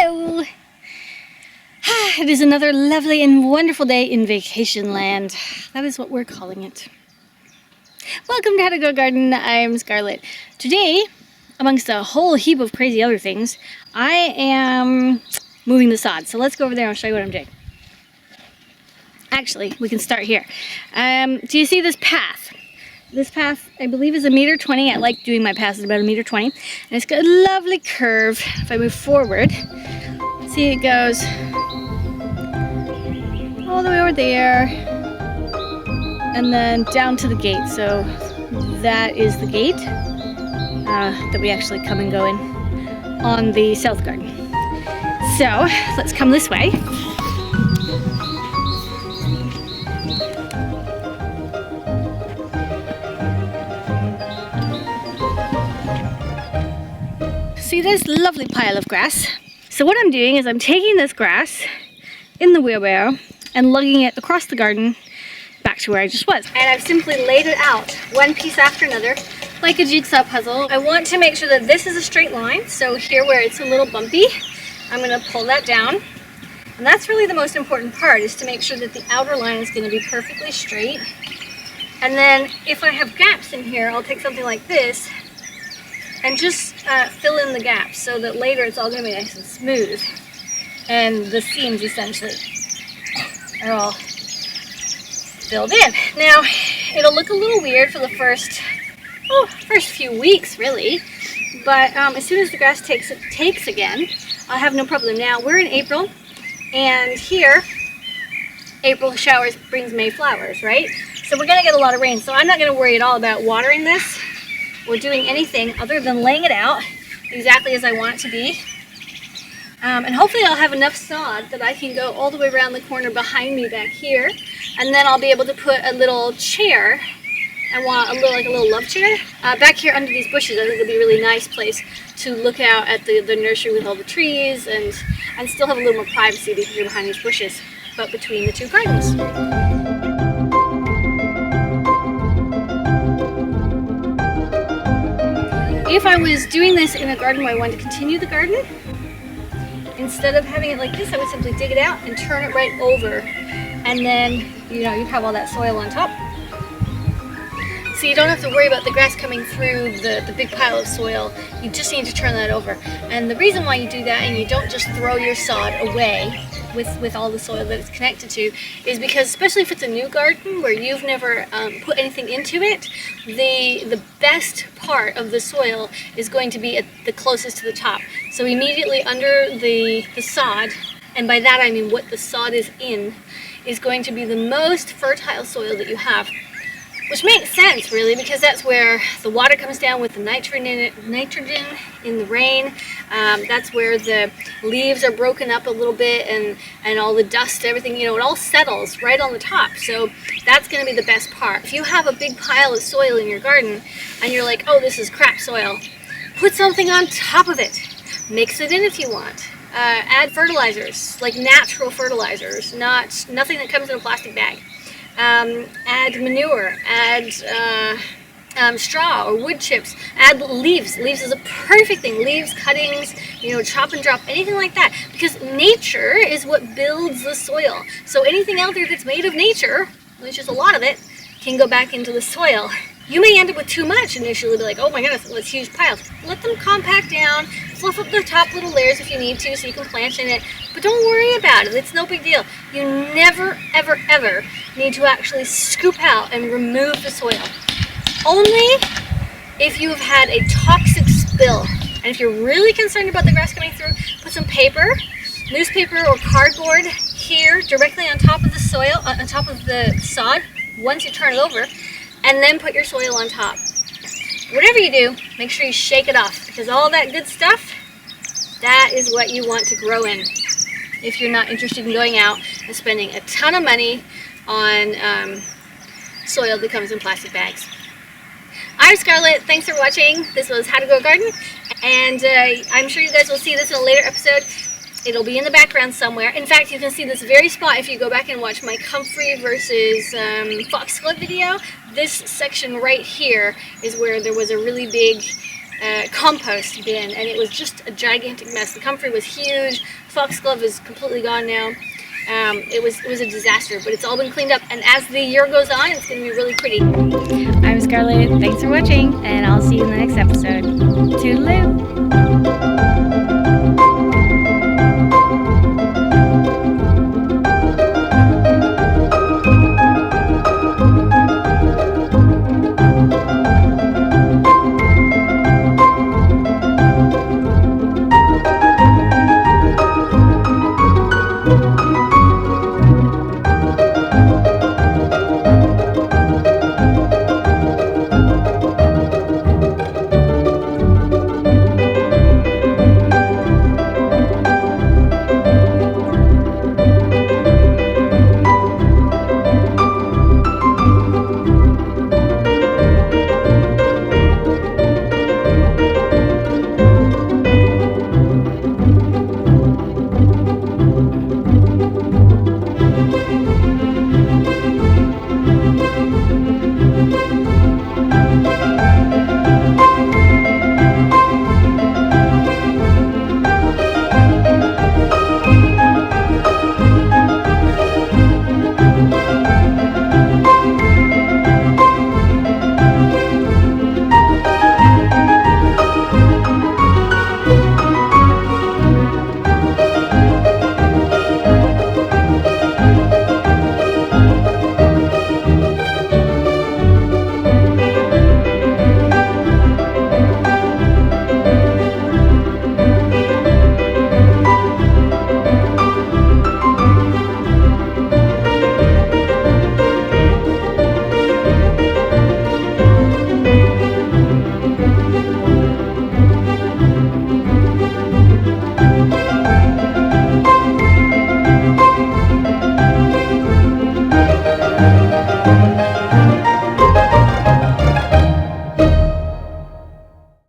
Hello! It is another lovely and wonderful day in vacation land. That is what we're calling it. Welcome to How to Grow Garden. I'm Scarlett. Today, amongst a whole heap of crazy other things, I am moving the sod. So let's go over there and I'll show you what I'm doing. Actually, we can start here. Do you see this path? This path, I believe, is 1.20 meters. I like doing my paths at about 1.20 meters. And it's got a lovely curve. If I move forward, see it goes all the way over there. And then down to the gate. So that is the gate that we actually come and go in on the south garden. So let's come this way. See this lovely pile of grass? So what I'm doing is I'm taking this grass in the wheelbarrow and lugging it across the garden back to where I just was. And I've simply laid it out one piece after another like a jigsaw puzzle. I want to make sure that this is a straight line. So here where it's a little bumpy, I'm going to pull that down. And that's really the most important part, is to make sure that the outer line is going to be perfectly straight. And then if I have gaps in here, I'll take something like this and just fill in the gaps so that later it's all going to be nice and smooth. And the seams essentially are all filled in. Now, it'll look a little weird for the first few weeks, really. But as soon as the grass takes again, I'll have no problem. Now, we're in April, and here, April showers brings May flowers, right? So we're going to get a lot of rain. So I'm not going to worry at all about watering this or doing anything other than laying it out exactly as I want it to be. And hopefully I'll have enough sod that I can go all the way around the corner behind me back here, and then I'll be able to put a little chair. I want like a little love chair back here under these bushes. I think it'll be a really nice place to look out at the nursery with all the trees and still have a little more privacy because you're behind these bushes, but between the two gardens. If I was doing this in a garden where I wanted to continue the garden, instead of having it like this, I would simply dig it out and turn it right over. And then, you'd have all that soil on top. So you don't have to worry about the grass coming through the big pile of soil. You just need to turn that over. And the reason why you do that and you don't just throw your sod away with all the soil that it's connected to is because, especially if it's a new garden where you've never put anything into it, the best part of the soil is going to be at the closest to the top. So immediately under the sod, and by that I mean what the sod is in, is going to be the most fertile soil that you have. Which makes sense, really, because that's where the water comes down with the nitrogen in the rain. That's where the leaves are broken up a little bit, and all the dust, everything, it all settles right on the top. So that's going to be the best part. If you have a big pile of soil in your garden, and you're like, oh, this is crap soil, put something on top of it. Mix it in if you want. Add fertilizers, like natural fertilizers, nothing that comes in a plastic bag. Add manure, add straw or wood chips, add leaves. Leaves is a perfect thing. Leaves, cuttings, chop and drop, anything like that. Because nature is what builds the soil. So anything out there that's made of nature, which is a lot of it, can go back into the soil. You may end up with too much initially, be like, oh my goodness, it's huge piles. Let them compact down, fluff up the top little layers if you need to so you can plant in it. But don't worry about it, it's no big deal. You never, ever, ever need to actually scoop out and remove the soil. Only if you have had a toxic spill. And if you're really concerned about the grass coming through, put some paper, newspaper or cardboard here directly on top of the soil, on top of the sod, once you turn it over, and then put your soil on top. Whatever you do, make sure you shake it off, because all that good stuff, that is what you want to grow in if you're not interested in going out and spending a ton of money on soil that comes in plastic bags. I'm Scarlett, thanks for watching. This was How to Grow a Garden, and I'm sure you guys will see this in a later episode. It'll be in the background somewhere. In fact, you can see this very spot if you go back and watch my comfrey versus foxglove video. This section right here is where there was a really big compost bin, and it was just a gigantic mess. The comfrey was huge. Foxglove is completely gone now. It was a disaster, but it's all been cleaned up, and as the year goes on, it's going to be really pretty. I'm Scarlett. Thanks for watching, and I'll see you in the next episode. Toodaloo!